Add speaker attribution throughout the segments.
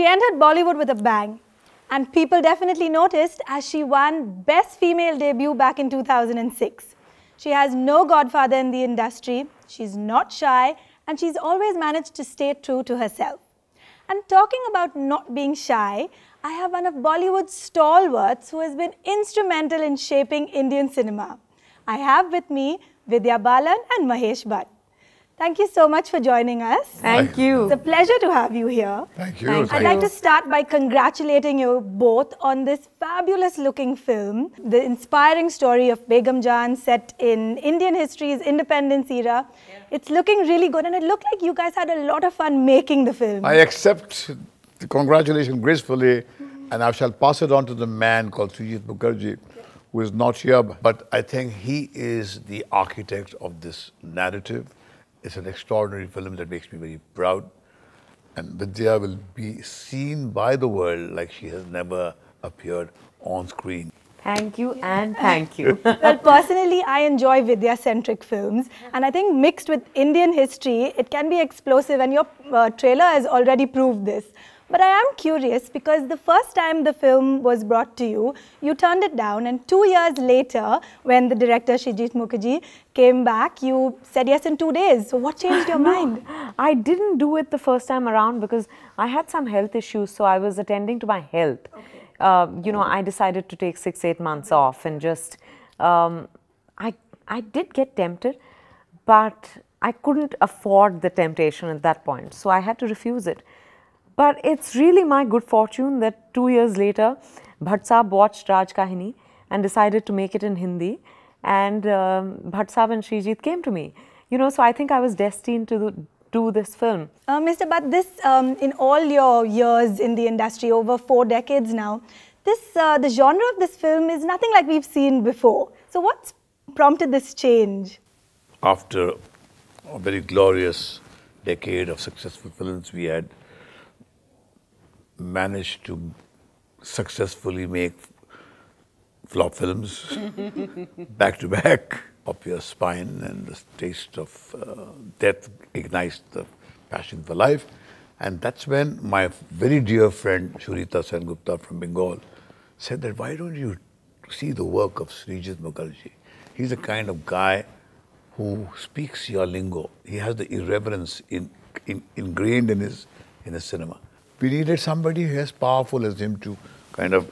Speaker 1: She entered Bollywood with a bang, and people definitely noticed as she won Best Female Debut back in 2006. She has no godfather in the industry, she's not shy, and she's always managed to stay true to herself. And talking about not being shy, I have one of Bollywood's stalwarts who has been instrumental in shaping Indian cinema. I have with me Vidya Balan and Mahesh Bhatt. Thank you so much for joining us.
Speaker 2: Thank you.
Speaker 1: It's a pleasure to have you here.
Speaker 3: Thank you.
Speaker 1: I'd like to start by congratulating you both on this fabulous looking film, the inspiring story of Begum Jaan set in Indian history's independence era. Yeah. It's looking really good, and it looked like you guys had a lot of fun making the film.
Speaker 3: I accept the congratulations gracefully, and I shall pass it on to the man called Srijit Mukherjee, who is not here, but I think he is the architect of this narrative. It's an extraordinary film that makes me very proud. And Vidya will be seen by the world like she has never appeared on screen.
Speaker 2: Thank you and thank you.
Speaker 1: Well, personally, I enjoy Vidya-centric films. And I think mixed with Indian history, it can be explosive. And your trailer has already proved this. But I am curious because the first time the film was brought to you, you turned it down, and 2 years later, when the director Srijit Mukherjee came back, you said yes in 2 days. So what changed your mind?
Speaker 2: I didn't do it the first time around because I had some health issues, so I was attending to my health. Okay. You know, I decided to take 6-8 months off and just, I did get tempted, but I couldn't afford the temptation at that point, so I had to refuse it. But it's really my good fortune that 2 years later, Bhatt Saab watched Raj Kahini and decided to make it in Hindi. And Bhatt Saab and Srijit came to me. You know, so I think I was destined to do this film.
Speaker 1: Mr. Bhatt, this, in all your years in the industry, over 4 decades now, the genre of this film is nothing like we've seen before. So what's prompted this change?
Speaker 3: After a very glorious decade of successful films, we had managed to successfully make flop films back to back. Up your spine, and the taste of death ignites the passion for life. And that's when my very dear friend Shurita Sengupta from Bengal said that why don't you see the work of Srijit Mukherjee? He's the kind of guy who speaks your lingo. He has the irreverence ingrained in his cinema. We needed somebody as powerful as him to kind of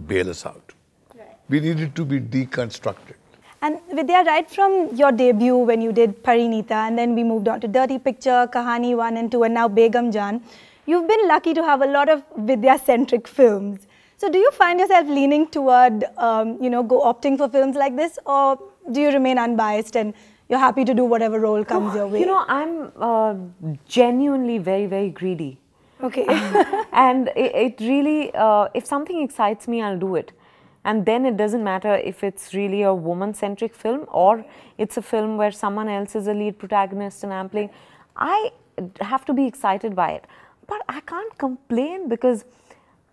Speaker 3: bail us out. Right. We needed to be deconstructed.
Speaker 1: And Vidya, right from your debut when you did Parinita, and then we moved on to Dirty Picture, Kahani 1 and 2, and now Begum Jaan, you've been lucky to have a lot of Vidya-centric films. So do you find yourself leaning toward, opting for films like this, or do you remain unbiased and you're happy to do whatever role comes your way?
Speaker 2: You know, I'm genuinely very, very greedy.
Speaker 1: Okay.
Speaker 2: And it really, if something excites me, I'll do it. And then it doesn't matter if it's really a woman-centric film or it's a film where someone else is a lead protagonist and I'm playing. I have to be excited by it. But I can't complain because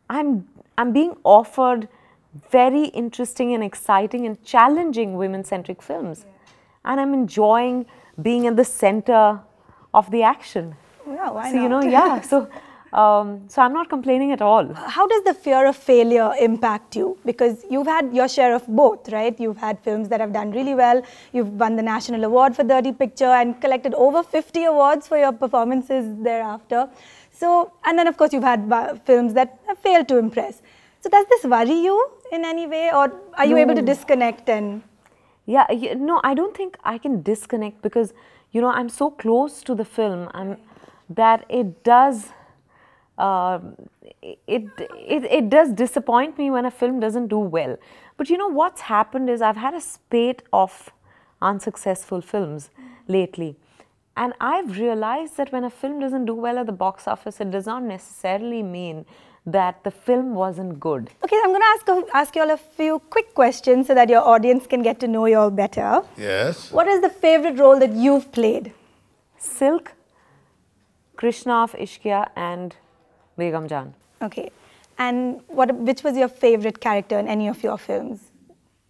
Speaker 2: I'm being offered very interesting and exciting and challenging women-centric films. Yeah. And I'm enjoying being at the center of the action.
Speaker 1: Yeah, why
Speaker 2: so,
Speaker 1: not?
Speaker 2: You know, yeah. So I'm not complaining at all.
Speaker 1: How does the fear of failure impact you? Because you've had your share of both, right? You've had films that have done really well. You've won the National Award for Dirty Picture and collected over 50 awards for your performances thereafter. So, and then of course you've had films that have failed to impress. So does this worry you in any way, or are you able to disconnect and...
Speaker 2: Yeah, no, I don't think I can disconnect because, you know, I'm so close to the film that it does... it does disappoint me when a film doesn't do well. But you know what's happened is I've had a spate of unsuccessful films lately. And I've realized that when a film doesn't do well at the box office, it does not necessarily mean that the film wasn't good.
Speaker 1: Okay, I'm going to ask you all a few quick questions so that your audience can get to know you all better.
Speaker 3: Yes.
Speaker 1: What is the favorite role that you've played?
Speaker 2: Silk, Krishna of Ishqiya and Begum Jaan.
Speaker 1: Okay. And which was your favorite character in any of your films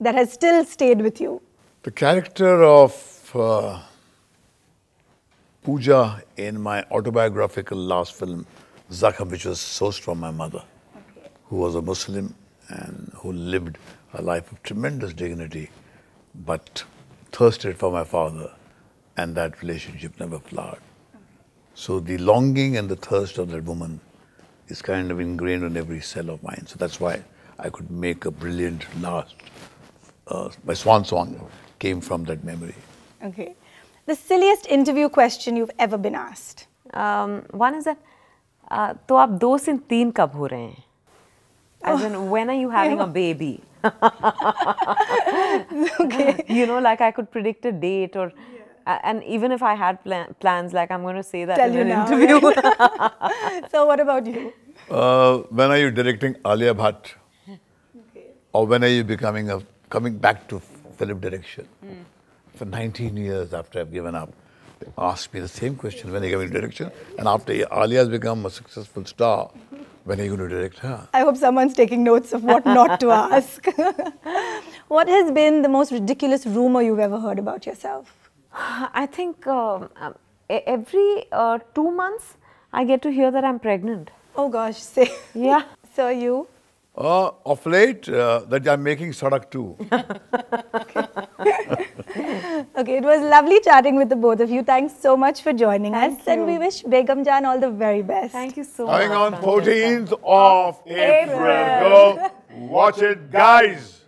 Speaker 1: that has still stayed with you?
Speaker 3: The character of Pooja in my autobiographical last film, zakham which was sourced from my mother, who was a Muslim and who lived a life of tremendous dignity, but thirsted for my father, and that relationship never flowered. So the longing and the thirst of that woman is kind of ingrained in every cell of mine. So that's why I could make a brilliant last. My swan song came from that memory.
Speaker 1: Okay. The silliest interview question you've ever been asked?
Speaker 2: One is that, तो आप 2 से 3 कब हो रहे हैं? As in, when are you having a baby?
Speaker 1: Okay.
Speaker 2: You know, like I could predict a date or, and even if I had plans, like I'm going to say that
Speaker 1: Tell
Speaker 2: in
Speaker 1: you
Speaker 2: an
Speaker 1: now,
Speaker 2: interview.
Speaker 1: right? So what about you?
Speaker 3: When are you directing Alia Bhatt? Or when are you coming back to film direction? For 19 years after I've given up, they asked me the same question, when are you coming to direction? And after Alia has become a successful star, when are you going to direct her?
Speaker 1: I hope someone's taking notes of what not to ask. What has been the most ridiculous rumor you've ever heard about yourself?
Speaker 2: I think every 2 months, I get to hear that I'm pregnant.
Speaker 1: Oh gosh, say.
Speaker 2: Yeah.
Speaker 1: So you?
Speaker 3: Of late, that I'm making Sadak too.
Speaker 1: Okay, it was lovely chatting with the both of you. Thanks so much for joining us. And we wish Begum Jaan all the very best.
Speaker 2: Thank you so much.
Speaker 3: Coming on 14th of April. Go watch it, guys.